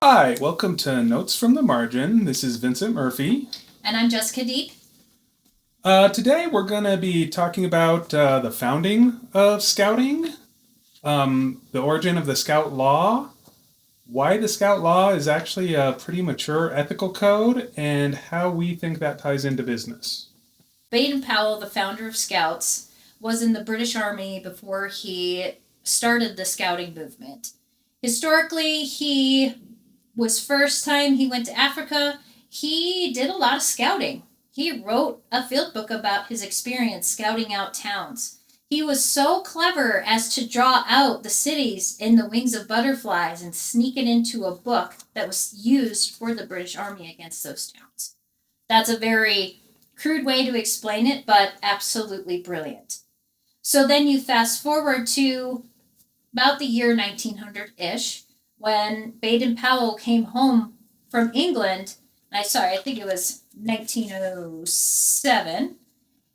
Hi, welcome to Notes from the Margin. This is Vincent Murphy. And I'm Jessica Deep. Today we're going to be talking about the founding of Scouting, the origin of the Scout Law, why the Scout Law is actually a pretty mature ethical code, and how we think that ties into business. Baden-Powell, the founder of Scouts, was in the British Army before he started the Scouting movement. Historically, he was first time he went to Africa. He did a lot of scouting. He wrote a field book about his experience scouting out towns. He was so clever as to draw out the cities in the wings of butterflies and sneak it into a book that was used for the British Army against those towns. That's a very crude way to explain it, but absolutely brilliant. So then you fast forward to about the year 1900 ish, when Baden Powell came home from England. I think it was 1907.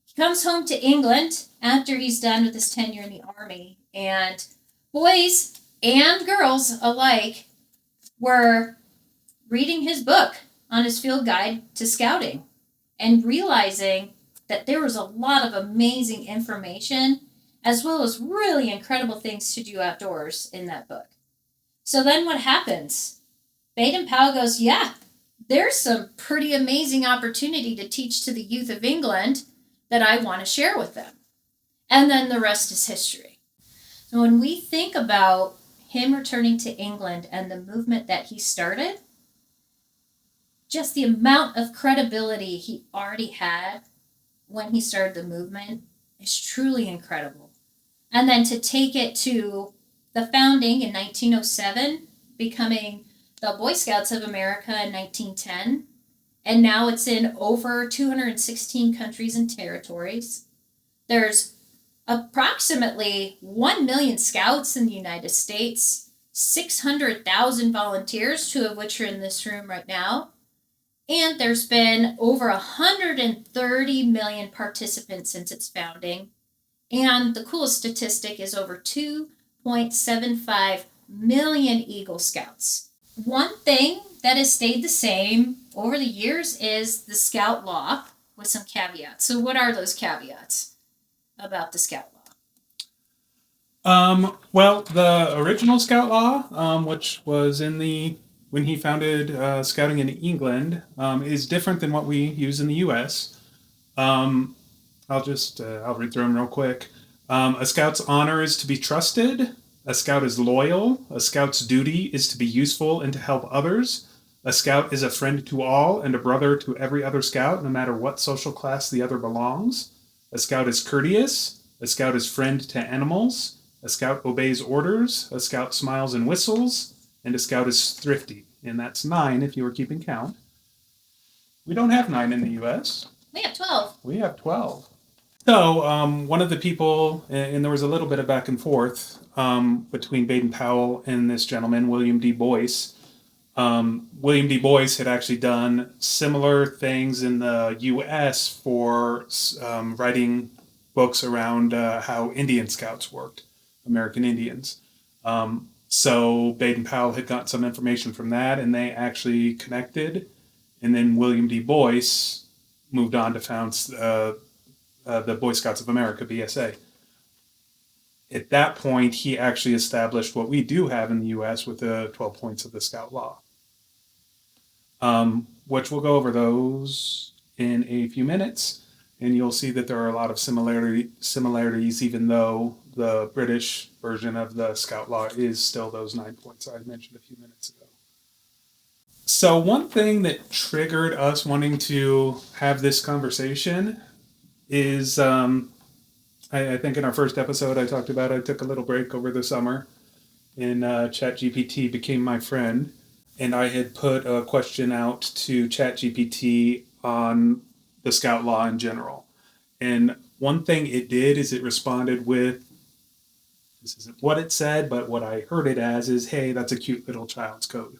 He comes home to England after he's done with his tenure in the army, and boys and girls alike were reading his book on his field guide to scouting and realizing that there was a lot of amazing information as well as really incredible things to do outdoors in that book. So then what happens? Baden Powell goes, yeah, there's some pretty amazing opportunity to teach to the youth of England that I want to share with them. And then the rest is history. So when we think about him returning to England and the movement that he started, just the amount of credibility he already had when he started the movement is truly incredible. And then to take it to the founding in 1907, becoming the Boy Scouts of America in 1910, and now it's in over 216 countries and territories. There's approximately 1 million scouts in the United States, 600,000 volunteers, two of which are in this room right now, and there's been over 130 million participants since its founding. And the coolest statistic is over 2.75 million Eagle Scouts. One thing that has stayed the same over the years is the Scout Law with some caveats. So, what are those caveats about the Scout Law? Well, the original Scout Law, which was in the when he founded Scouting in England, is different than what we use in the U.S. Um, I'll read through them real quick. A scout's honor is to be trusted. A scout is loyal. A scout's duty is to be useful and to help others. A scout is a friend to all and a brother to every other scout, no matter what social class the other belongs. A scout is courteous. A scout is friend to animals. A scout obeys orders. A scout smiles and whistles. And a scout is thrifty. And that's 9 if you were keeping count. We don't have 9 in the U.S. We have 12. We have 12. So, one of the people, and there was a little bit of back and forth between Baden Powell and this gentleman, William D. Boyce. William D. Boyce had actually done similar things in the U.S. for writing books around how Indian Scouts worked, American Indians. So Baden Powell had gotten some information from that, and they actually connected. And then William D. Boyce moved on to found the Boy Scouts of America, BSA. At that point, he actually established what we do have in the U.S. with the 12 points of the Scout Law, which we'll go over those in a few minutes. And you'll see that there are a lot of similarities, even though the British version of the Scout Law is still those 9 points I mentioned a few minutes ago. So one thing that triggered us wanting to have this conversation is I think in our first episode I talked about I took a little break over the summer and ChatGPT became my friend, and I had put a question out to ChatGPT on the Scout Law in general. And one thing it did is it responded with, this isn't what it said, but what I heard it as is, hey, that's a cute little child's code.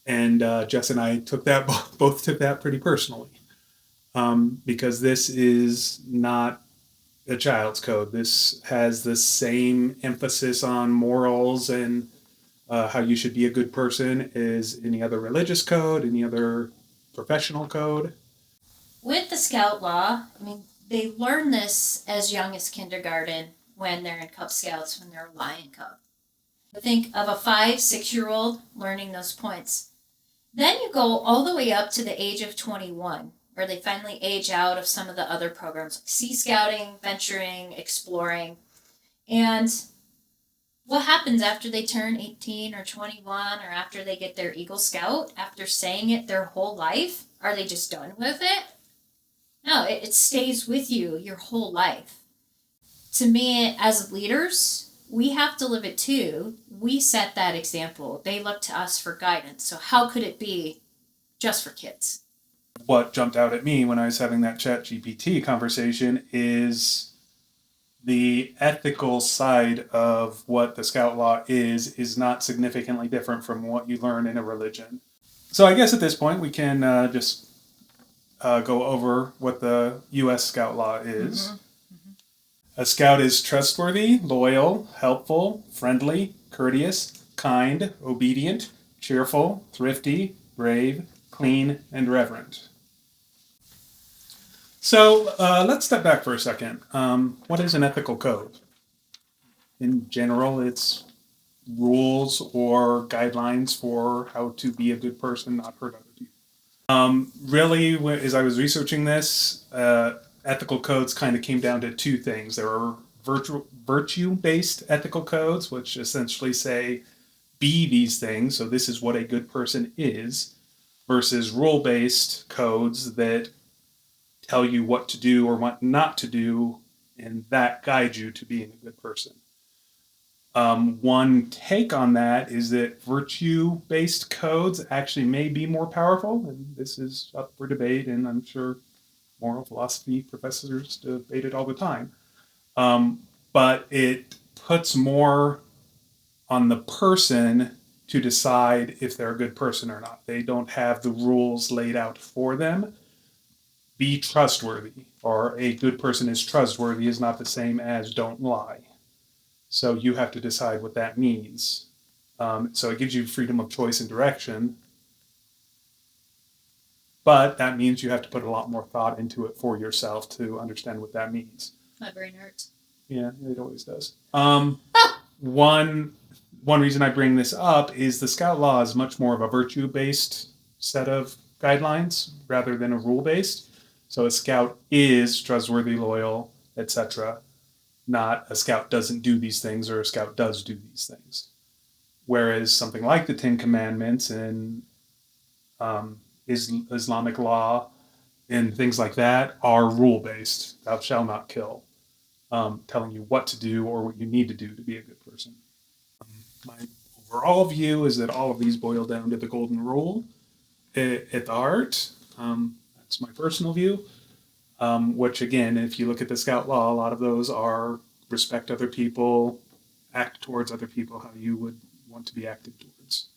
And Jess and I both took that pretty personally, because this is not a child's code. This has the same emphasis on morals and how you should be a good person is any other religious code, any other professional code. With the Scout Law, I mean, they learn this as young as kindergarten when they're in Cub Scouts, when they're a Lion Cub. Think of a 5, 6-year-old learning those points. Then you go all the way up to the age of 21, where they finally age out of some of the other programs like Sea Scouting, venturing, exploring. And what happens after they turn 18 or 21 or after they get their Eagle Scout, after saying it their whole life? Are they just done with it? No, it stays with you your whole life. To me, as leaders, we have to live it too. We set that example. They look to us for guidance. So how could it be just for kids? What jumped out at me when I was having that ChatGPT conversation is the ethical side of what the Scout Law is not significantly different from what you learn in a religion. So I guess at this point we can just go over what the U.S. Scout Law is. Mm-hmm. A scout is trustworthy, loyal, helpful, friendly, courteous, kind, obedient, cheerful, thrifty, brave, clean, and reverent. So let's step back for a second. What is an ethical code? In general, it's rules or guidelines for how to be a good person, not hurt other people. Really, as I was researching this, ethical codes kind of came down to two things. There are virtue-based ethical codes, which essentially say, be these things, so this is what a good person is, versus rule-based codes that tell you what to do or what not to do, and that guides you to being a good person. One take on that is that virtue-based codes actually may be more powerful, and this is up for debate, and I'm sure moral philosophy professors debate it all the time. But it puts more on the person to decide if they're a good person or not. They don't have the rules laid out for them. Be trustworthy, or a good person is trustworthy is not the same as don't lie. So you have to decide what that means. So it gives you freedom of choice and direction, but that means you have to put a lot more thought into it for yourself to understand what that means. My brain hurts. Yeah, it always does. One reason I bring this up is the Scout Law is much more of a virtue-based set of guidelines rather than a rule-based. So a Scout is trustworthy, loyal, etc. Not a Scout doesn't do these things or a Scout does do these things. Whereas something like the Ten Commandments and Islamic law and things like that are rule-based. Thou shalt not kill. Telling you what to do or what you need to do to be a good person. My overall view is that all of these boil down to the golden rule at the heart. That's my personal view. Which again, if you look at the Scout Law, a lot of those are respect other people, act towards other people how you would want to be acted towards.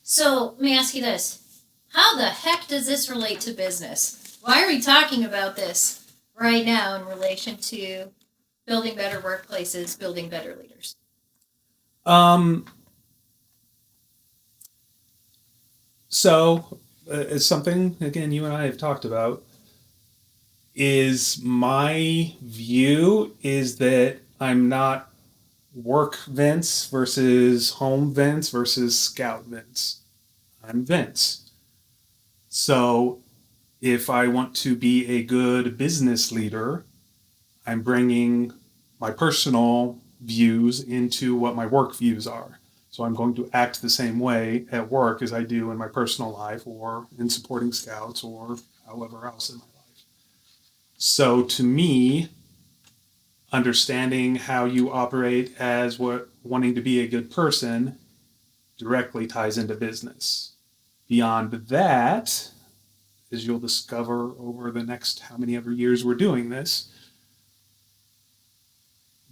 So let me ask you this. How the heck does this relate to business? Why are we talking about this right now in relation to building better workplaces, building better leaders? So it's something, again, you and I have talked about, is my view is that I'm not work Vince versus home Vince versus Scout Vince. I'm Vince. So if I want to be a good business leader, I'm bringing my personal views into what my work views are. So I'm going to act the same way at work as I do in my personal life or in supporting Scouts or however else in my life. So to me, understanding how you operate as wanting to be a good person directly ties into business. Beyond that, as you'll discover over the next how many ever years we're doing this,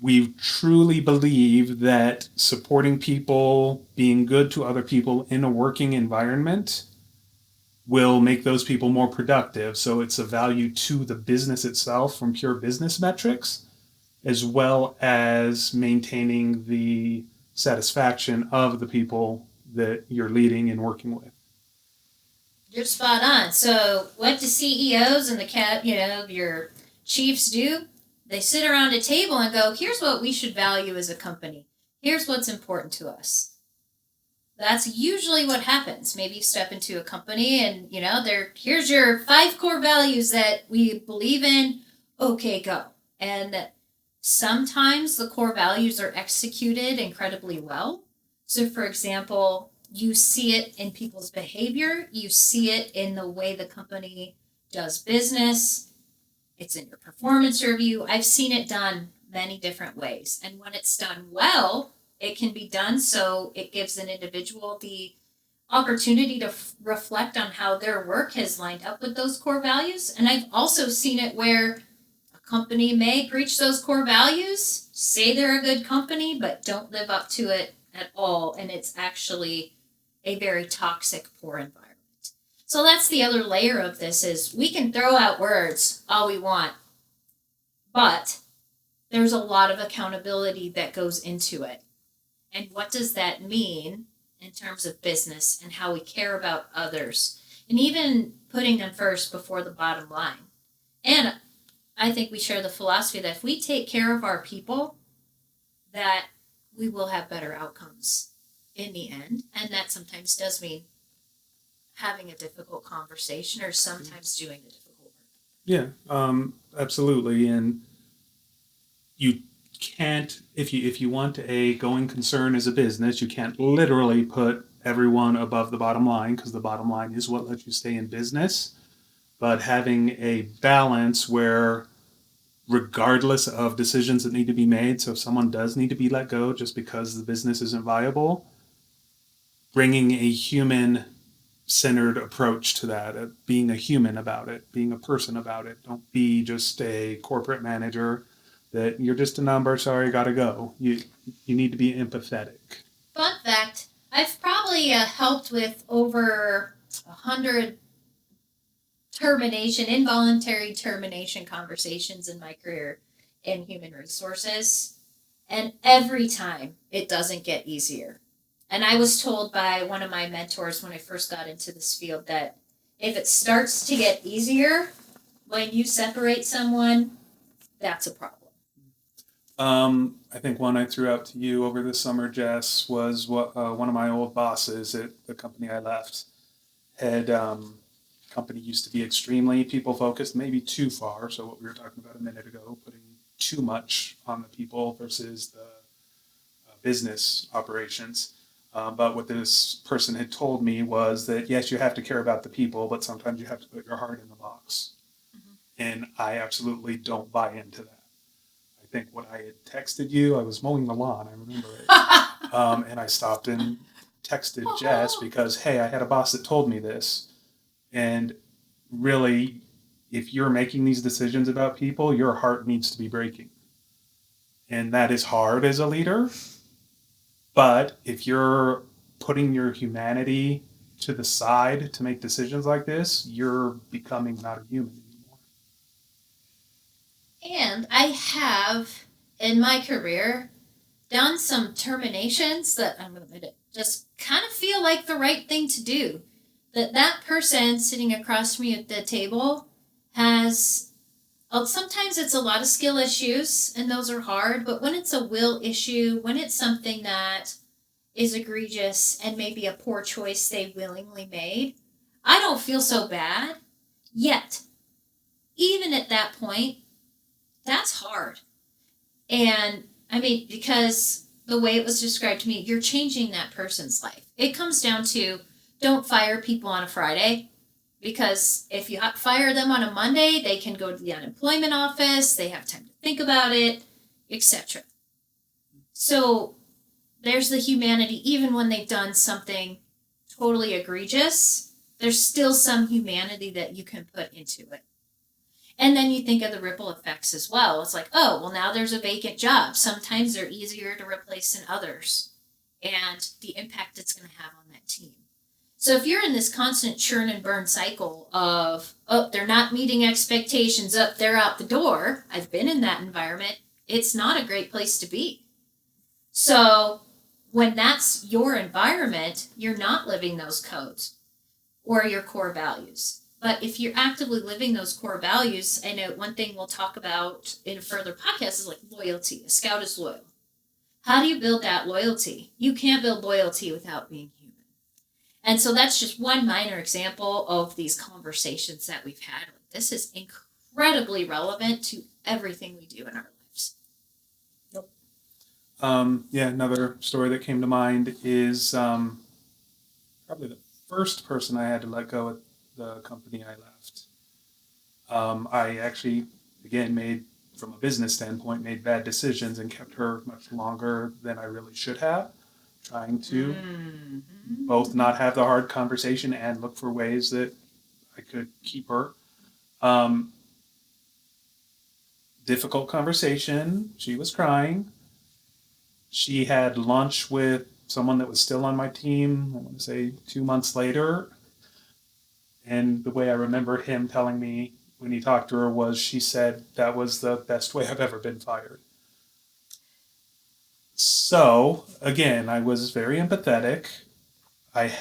we truly believe that supporting people, being good to other people in a working environment will make those people more productive. So it's a value to the business itself from pure business metrics, as well as maintaining the satisfaction of the people that you're leading and working with. You're spot on. So, what do CEOs and your chiefs do? They sit around a table and go, here's what we should value as a company. Here's what's important to us. That's usually what happens. Maybe you step into a company and, here's your 5 core values that we believe in. Okay, go. And sometimes the core values are executed incredibly well. So, for example, you see it in people's behavior. You see it in the way the company does business. It's in your performance review. I've seen it done many different ways. And when it's done well, it can be done so it gives an individual the opportunity to reflect on how their work has lined up with those core values. And I've also seen it where a company may breach those core values, say they're a good company, but don't live up to it at all. And it's actually a very toxic, poor environment. So that's the other layer of this is we can throw out words all we want, but there's a lot of accountability that goes into it. And what does that mean in terms of business and how we care about others and even putting them first before the bottom line? And I think we share the philosophy that if we take care of our people, that we will have better outcomes in the end. And that sometimes does mean having a difficult conversation or sometimes doing the difficult work. Yeah, absolutely. And you can't, if you want a going concern as a business, you can't literally put everyone above the bottom line, because the bottom line is what lets you stay in business. But having a balance where, regardless of decisions that need to be made, so if someone does need to be let go just because the business isn't viable, bringing a human-centered approach to that, being a human about it, being a person about it. Don't be just a corporate manager that you're just a number, sorry, gotta go. You need to be empathetic. Fun fact, I've probably helped with over 100 involuntary termination conversations in my career in human resources. And every time it doesn't get easier. And I was told by one of my mentors when I first got into this field that if it starts to get easier when you separate someone, that's a problem. I think one I threw out to you over the summer, Jess, was what one of my old bosses at the company I left had. Company used to be extremely people focused, maybe too far. So what we were talking about a minute ago, putting too much on the people versus the business operations. But what this person had told me was that, yes, you have to care about the people, but sometimes you have to put your heart in the box. Mm-hmm. And I absolutely don't buy into that. I think what I had texted you, I was mowing the lawn, I remember it. And I stopped and texted Jess because, hey, I had a boss that told me this. And really, if you're making these decisions about people, your heart needs to be breaking. And that is hard as a leader. But if you're putting your humanity to the side to make decisions like this, you're becoming not a human anymore. And I have, in my career, done some terminations that I'm going to admit it, just kind of feel like the right thing to do. That person sitting across from me at the table has, sometimes it's a lot of skill issues, and those are hard, but when it's a will issue, when it's something that is egregious and maybe a poor choice they willingly made, I don't feel so bad. Yet, even at that point, that's hard. And, because the way it was described to me, you're changing that person's life. It comes down to, don't fire people on a Friday, because if you fire them on a Monday, they can go to the unemployment office, they have time to think about it, etc. So there's the humanity. Even when they've done something totally egregious, there's still some humanity that you can put into it. And then you think of the ripple effects as well. It's like, oh, well, now there's a vacant job. Sometimes they're easier to replace than others, and the impact it's going to have on that team. So if you're in this constant churn and burn cycle of, oh, they're not meeting expectations, oh, they're out the door. I've been in that environment. It's not a great place to be. So when that's your environment, you're not living those codes or your core values. But if you're actively living those core values, I know one thing we'll talk about in a further podcast is like loyalty. A scout is loyal. How do you build that loyalty? You can't build loyalty without being human. And so that's just one minor example of these conversations that we've had. This is incredibly relevant to everything we do in our lives. Another story that came to mind is probably the first person I had to let go at the company I left. I actually, again, from a business standpoint, made bad decisions and kept her much longer than I really should have, trying to both not have the hard conversation and look for ways that I could keep her. Difficult conversation. She was crying. She had lunch with someone that was still on my team, I want to say 2 months later. And the way I remember him telling me when he talked to her was, she said, that was the best way I've ever been fired. So, again, I was very empathetic.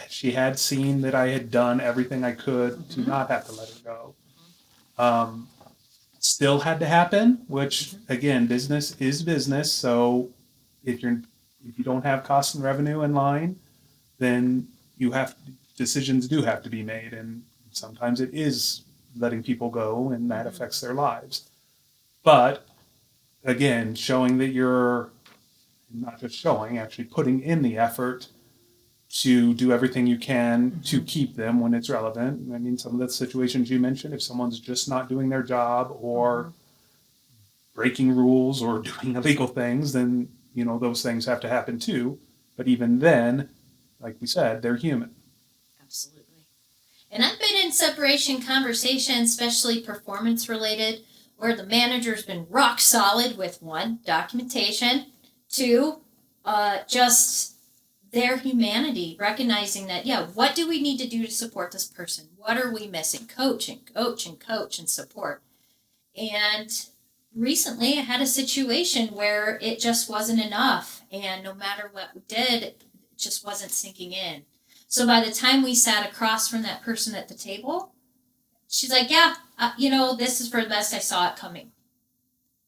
She had seen that I had done everything I could to not have to let her go. Still had to happen, which, again, business is business. So if you don't have cost and revenue in line, then decisions do have to be made, and sometimes it is letting people go, and that affects their lives. But again, showing that you're not just showing, actually putting in the effort to do everything you can to keep them when it's relevant. I mean, some of the situations you mentioned, if someone's just not doing their job or breaking rules or doing illegal things, then those things have to happen too. But even then, like we said, they're human. Absolutely. And I've been in separation conversations, especially performance related, where the manager's been rock solid with one, documentation, two, just their humanity, recognizing that, what do we need to do to support this person? What are we missing? Coach and support. And recently I had a situation where it just wasn't enough, and no matter what we did, it just wasn't sinking in. So by the time we sat across from that person at the table, she's like, this is for the best, I saw it coming.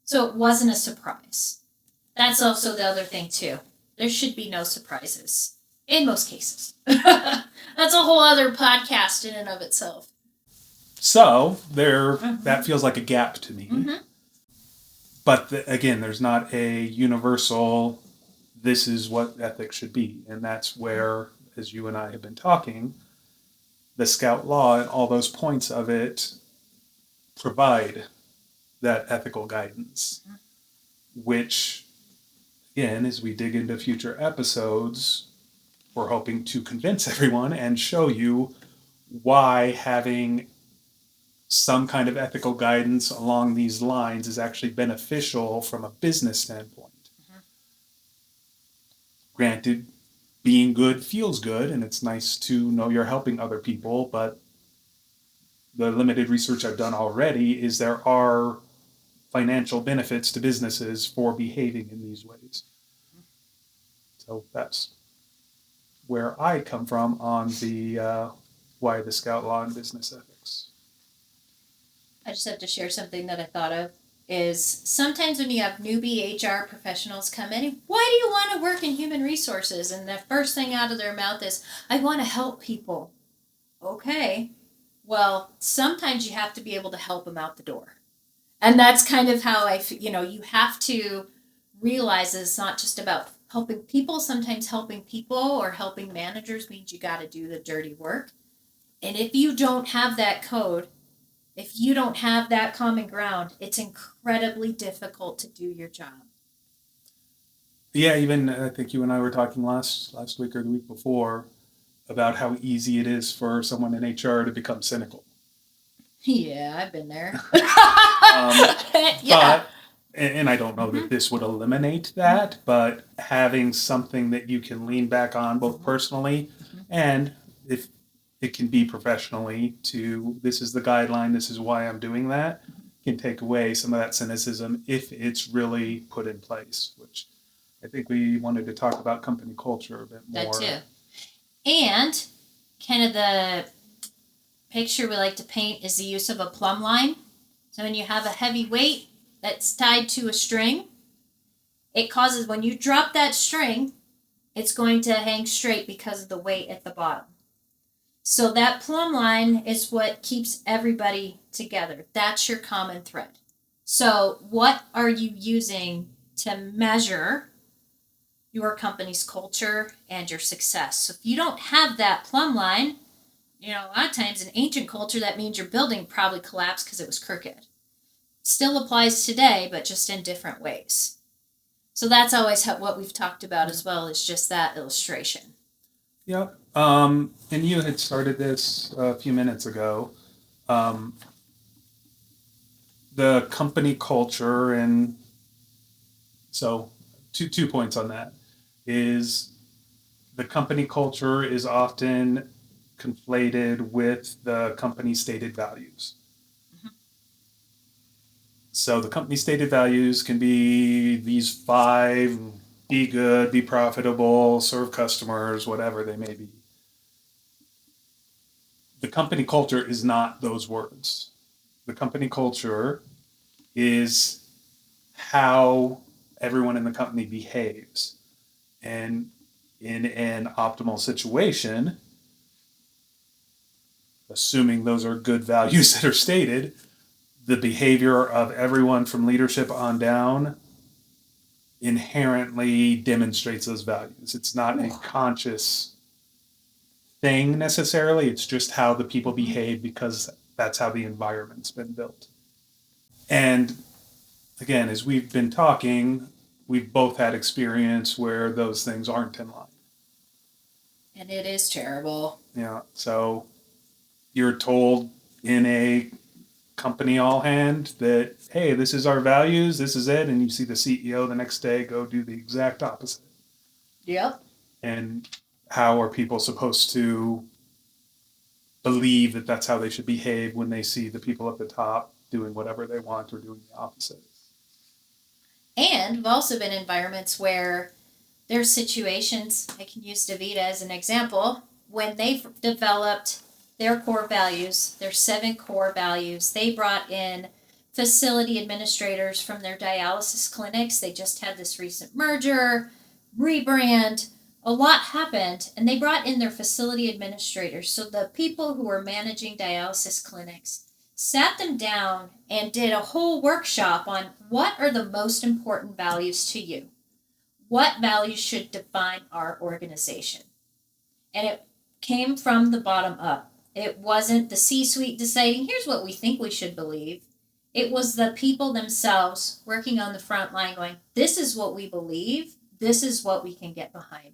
So it wasn't a surprise. That's also the other thing too. There should be no surprises in most cases. That's a whole other podcast in and of itself. So that feels like a gap to me. But again, there's not a universal, this is what ethics should be. And that's where, as you and I have been talking, the Scout Law and all those points of it provide that ethical guidance, which, again, as we dig into future episodes, we're hoping to convince everyone and show you why having some kind of ethical guidance along these lines is actually beneficial from a business standpoint. Granted, being good feels good, and it's nice to know you're helping other people, but the limited research I've done already is there are financial benefits to businesses for behaving in these ways. So that's where I come from on the why the Scout Law and business ethics. I just have to share something that I thought of is sometimes when you have newbie HR professionals come in, why do you want to work in human resources? And the first thing out of their mouth is, I want to help people. Okay. Well, sometimes you have to be able to help them out the door. And that's kind of how you have to realize it's not just about helping people. Sometimes helping people or helping managers means you got to do the dirty work. And if you don't have that code, if you don't have that common ground, it's incredibly difficult to do your job. Yeah, even I think you and I were talking last week or the week before about how easy it is for someone in HR to become cynical. Yeah, I've been there. But, and I don't know that this would eliminate that, but having something that you can lean back on both personally and if it can be professionally to, this is the guideline, this is why I'm doing that, can take away some of that cynicism if it's really put in place, which I think we wanted to talk about company culture a bit more. That too. And kind of the picture we like to paint is the use of a plumb line. So when you have a heavy weight that's tied to a string, it causes, when you drop that string, it's going to hang straight because of the weight at the bottom. So that plumb line is what keeps everybody together. That's your common thread. So what are you using to measure your company's culture and your success? So if you don't have that plumb line, a lot of times in ancient culture, that means your building probably collapsed because it was crooked. Still applies today, but just in different ways. So that's always what we've talked about as well, is just that illustration. Yep. And you had started this a few minutes ago. The company culture, and so two points on that is the company culture is often conflated with the company stated values. Mm-hmm. So the company stated values can be these 5: be good, be profitable, serve customers, whatever they may be. The company culture is not those words. The company culture is how everyone in the company behaves. And in an optimal situation, assuming those are good values that are stated, the behavior of everyone from leadership on down inherently demonstrates those values. It's not a conscious thing necessarily, it's just how the people behave because that's how the environment's been built. And again, as we've been talking, we've both had experience where those things aren't in line. And it is terrible. Yeah, so you're told in a company all hand that, hey, this is our values, this is it, and you see the CEO the next day go do the exact opposite. Yep. And how are people supposed to believe that that's how they should behave when they see the people at the top doing whatever they want or doing the opposite? And we've also been in environments where there's situations, I can use DaVita as an example, when they developed their core values, their 7 core values, they brought in facility administrators from their dialysis clinics. They just had this recent merger, rebrand, a lot happened, and they brought in their facility administrators. So the people who were managing dialysis clinics sat them down and did a whole workshop on what are the most important values to you. What values should define our organization? And it came from the bottom up. It wasn't the C-suite deciding, here's what we think we should believe. It was the people themselves working on the front line going, this is what we believe. This is what we can get behind.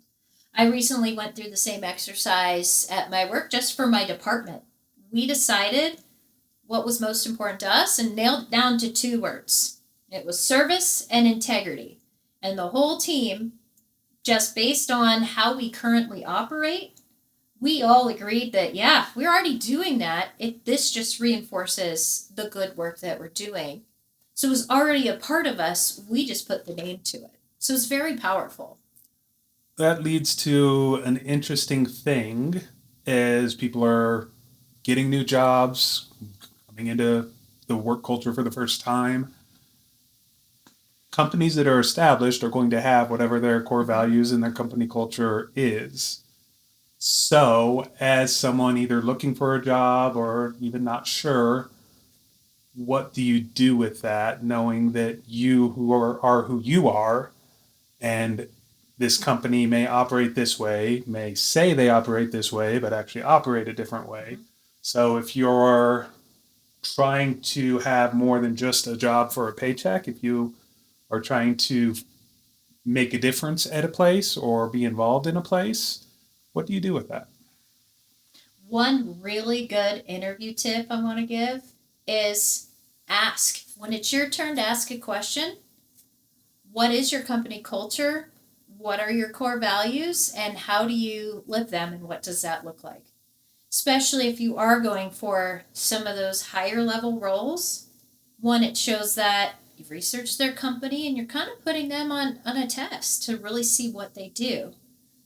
I recently went through the same exercise at my work just for my department. We decided what was most important to us and nailed it down to 2 words. It was service and integrity. And the whole team, just based on how we currently operate, we all agreed that, yeah, we're already doing that. This just reinforces the good work that we're doing. So it was already a part of us. We just put the name to it. So it's very powerful. That leads to an interesting thing as people are getting new jobs, coming into the work culture for the first time. Companies that are established are going to have whatever their core values and their company culture is. So, as someone either looking for a job or even not sure, what do you do with that, knowing that you who are who you are, and this company may operate this way, may say they operate this way, but actually operate a different way. So if you're trying to have more than just a job for a paycheck, if you are trying to make a difference at a place or be involved in a place, what do you do with that? One really good interview tip I want to give is ask. When it's your turn to ask a question, what is your company culture? What are your core values? And how do you live them? And what does that look like? Especially if you are going for some of those higher level roles. One, it shows that you've researched their company and you're kind of putting them on a test to really see what they do.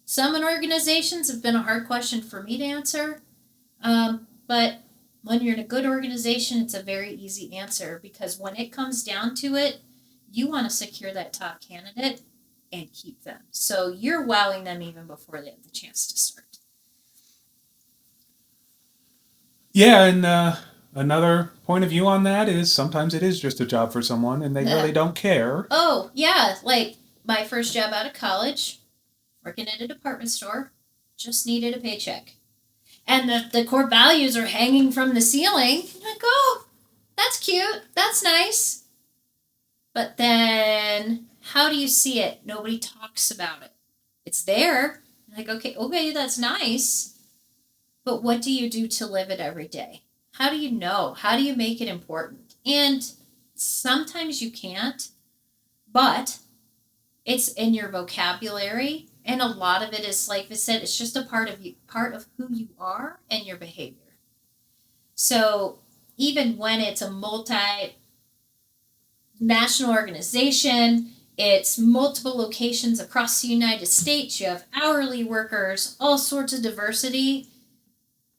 Some organizations have been a hard question for me to answer, but when you're in a good organization, it's a very easy answer because when it comes down to it, you want to secure that top candidate and keep them. So you're wowing them even before they have the chance to start. Yeah, and another point of view on that is sometimes it is just a job for someone and they Yeah. really don't care. Oh, yeah. Like my first job out of college, working at a department store, just needed a paycheck. And the core values are hanging from the ceiling. I'm like, oh, that's cute. That's nice. But then how do you see it? Nobody talks about it. It's there. Like, okay, that's nice. But what do you do to live it every day? How do you know? How do you make it important? And sometimes you can't, but it's in your vocabulary, and a lot of it is, like I said, it's just a part of you, part of who you are and your behavior. So even when it's a multinational organization, it's multiple locations across the United States, you have hourly workers, all sorts of diversity.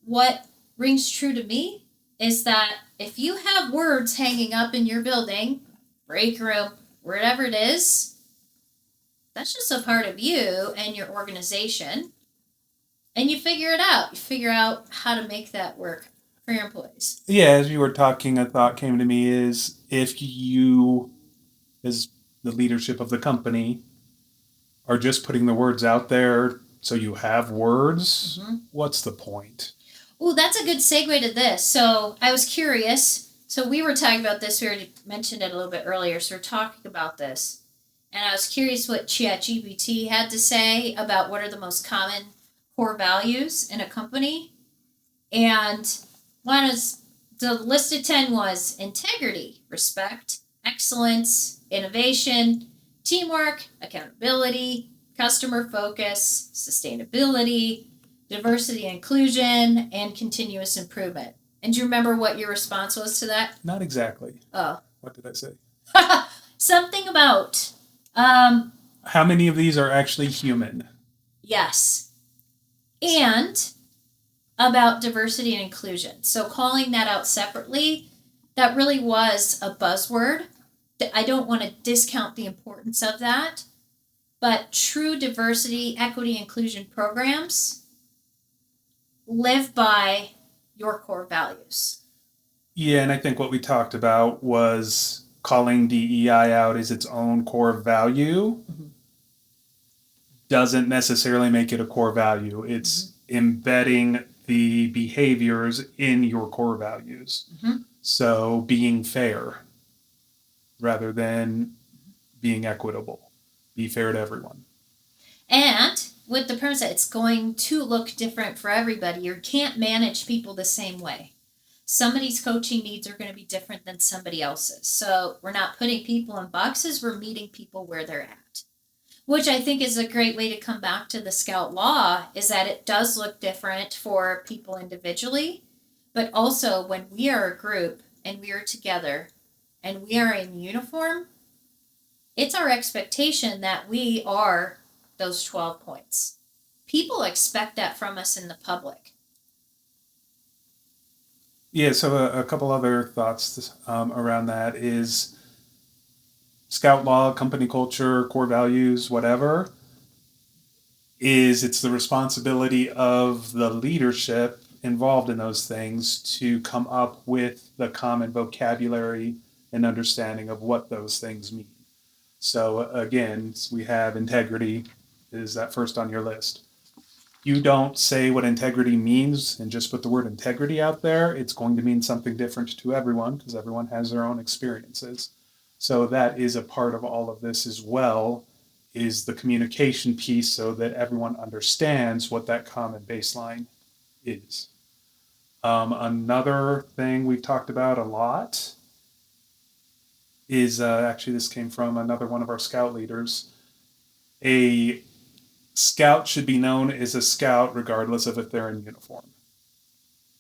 What rings true to me is that if you have words hanging up in your building, break room, wherever it is, that's just a part of you and your organization. And you figure it out. You figure out how to make that work for your employees. Yeah, as you were talking, a thought came to me is if you, as the leadership of the company, are just putting the words out there so you have words, what's the point? Oh, that's a good segue to this. So I was curious. So we were talking about this. We already mentioned it a little bit earlier. So we're talking about this. And I was curious what ChatGPT had to say about what are the most common core values in a company. And one is the listed 10 was integrity, respect, excellence, innovation, teamwork, accountability, customer focus, sustainability, diversity and inclusion, and continuous improvement. And do you remember what your response was to that? Not exactly. Oh. What did I say? Something about. How many of these are actually human? Yes. And about diversity and inclusion. So calling that out separately, that really was a buzzword. I don't want to discount the importance of that, but true diversity, equity, inclusion programs live by your core values. Yeah, and I think what we talked about was calling DEI out as its own core value doesn't necessarily make it a core value. It's embedding the behaviors in your core values. So being fair rather than being equitable. Be fair to everyone. And with the premise that it's going to look different for everybody, you can't manage people the same way. Somebody's coaching needs are going to be different than somebody else's. So we're not putting people in boxes, we're meeting people where they're at. Which I think is a great way to come back to the Scout Law, is that it does look different for people individually, but also when we are a group and we are together and we are in uniform, it's our expectation that we are those 12 points. People expect that from us in the public. Yeah, so a couple other thoughts around that is Scout Law, company culture, core values, whatever, is it's the responsibility of the leadership involved in those things to come up with the common vocabulary and understanding of what those things mean. So again, we have integrity is that first on your list. You don't say what integrity means and just put the word integrity out there, it's going to mean something different to everyone because everyone has their own experiences. So that is a part of all of this as well, is the communication piece so that everyone understands what that common baseline is. Another thing we've talked about a lot is actually this came from another one of our scout leaders. A scout should be known as a scout regardless of if they're in uniform.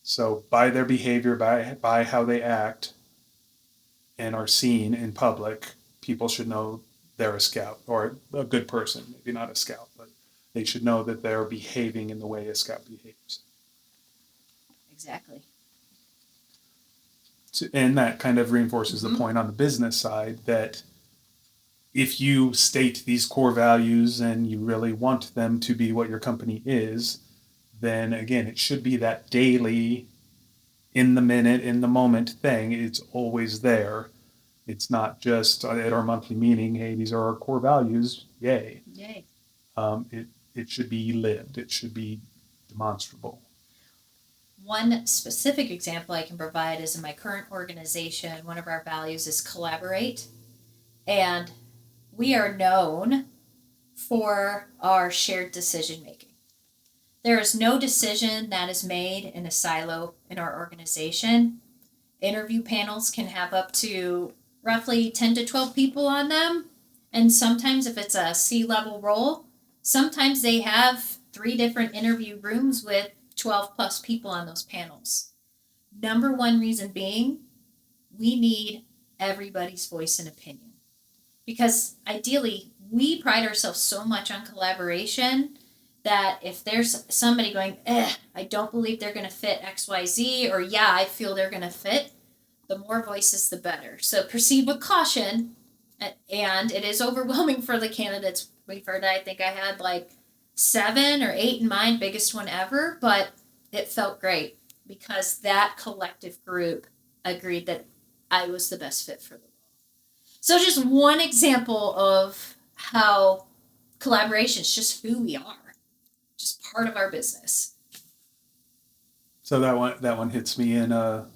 So by their behavior, by how they act, and are seen in public, people should know they're a scout or a good person, maybe not a scout, but they should know that they're behaving in the way a scout behaves. Exactly. And that kind of reinforces Mhm. the point on the business side that if you state these core values and you really want them to be what your company is, then again, it should be that daily, in the minute, in the moment thing. It's always there. It's not just at our monthly meeting, hey, these are our core values, yay. Yay. It should be lived, it should be demonstrable. One specific example I can provide is in my current organization, one of our values is collaborate. And we are known for our shared decision making. There is no decision that is made in a silo in our organization. Interview panels can have up to roughly 10 to 12 people on them. And sometimes, if it's a C-level role, sometimes they have 3 different interview rooms with 12 plus people on those panels. Number one reason being, we need everybody's voice and opinion. Because ideally, we pride ourselves so much on collaboration that if there's somebody going, I don't believe they're going to fit XYZ, or yeah, I feel they're going to fit, the more voices, the better. So proceed with caution. And it is overwhelming for the candidates we've heard. I think I had like 7 or 8 in mind, biggest one ever, but it felt great because that collective group agreed that I was the best fit for them. So just one example of how collaboration is just who we are, just part of our business. So that one hits me in a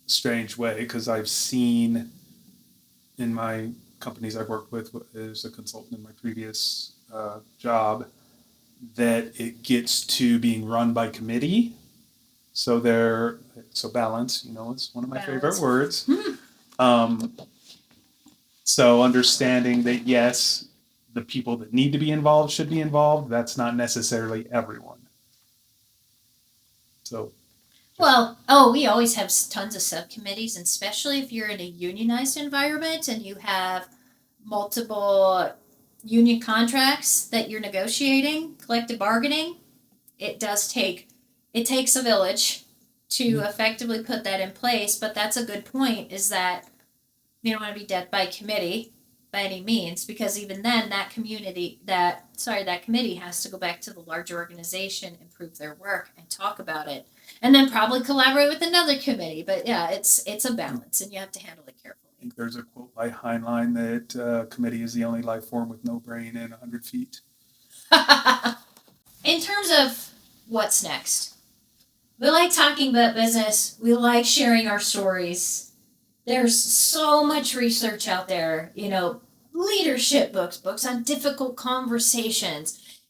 strange way because I've seen in my companies I've worked with as a consultant in my previous job that it gets to being run by committee. So balance, it's one of my favorite words. So understanding that yes, the people that need to be involved should be involved. That's not necessarily everyone. So we always have tons of subcommittees, and especially if you're in a unionized environment and you have multiple union contracts that you're negotiating, collective bargaining, it takes a village to effectively put that in place. But that's a good point, is that you don't want to be dead by committee by any means, because even then that committee has to go back to the larger organization, improve their work, and talk about it, and then probably collaborate with another committee. But yeah, it's a balance, and you have to handle it carefully. I think there's a quote by Heinlein that committee is the only life form with no brain and 100 feet. In terms of what's next, we like talking about business. We like sharing our stories. There's so much research out there, leadership books on difficult conversations,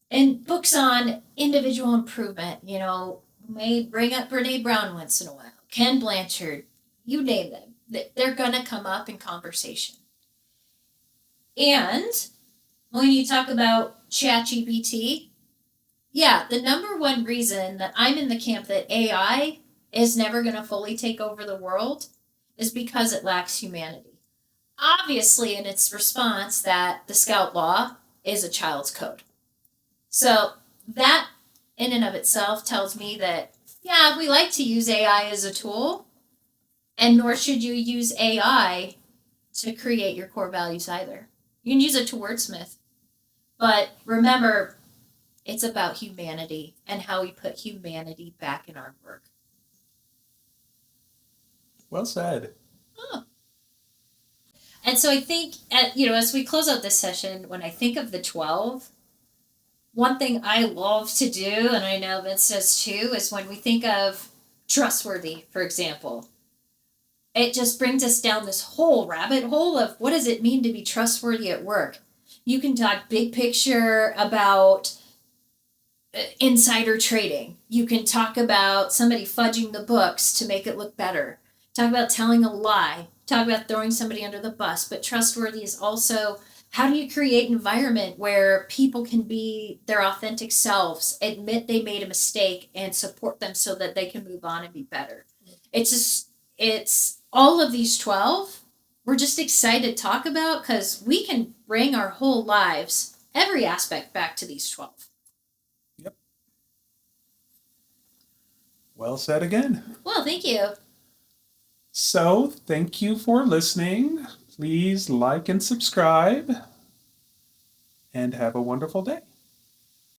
and books on individual improvement. May bring up Brene Brown once in a while, Ken Blanchard, you name them. They're going to come up in conversation. And when you talk about ChatGPT, yeah, the number one reason that I'm in the camp that AI is never going to fully take over the world is because it lacks humanity. Obviously, in its response, that the Scout Law is a child's code. So that, in and of itself, tells me that, yeah, we like to use AI as a tool, and nor should you use AI to create your core values either. You can use it to wordsmith. But remember, it's about humanity and how we put humanity back in our work. Well said. And so I think, as we close out this session, when I think of the 12, one thing I love to do, and I know Vince does too, is when we think of trustworthy, for example, it just brings us down this whole rabbit hole of what does it mean to be trustworthy at work. You can talk big picture about insider trading. You can talk about somebody fudging the books to make it look better. Talk about telling a lie. Talk about throwing somebody under the bus. But trustworthy is also, how do you create an environment where people can be their authentic selves, admit they made a mistake, and support them so that they can move on and be better? It's it's all of these 12 we're just excited to talk about because we can bring our whole lives, every aspect, back to these 12. Yep. Well said again. Well, thank you. So, thank you for listening. Please like and subscribe, and have a wonderful day.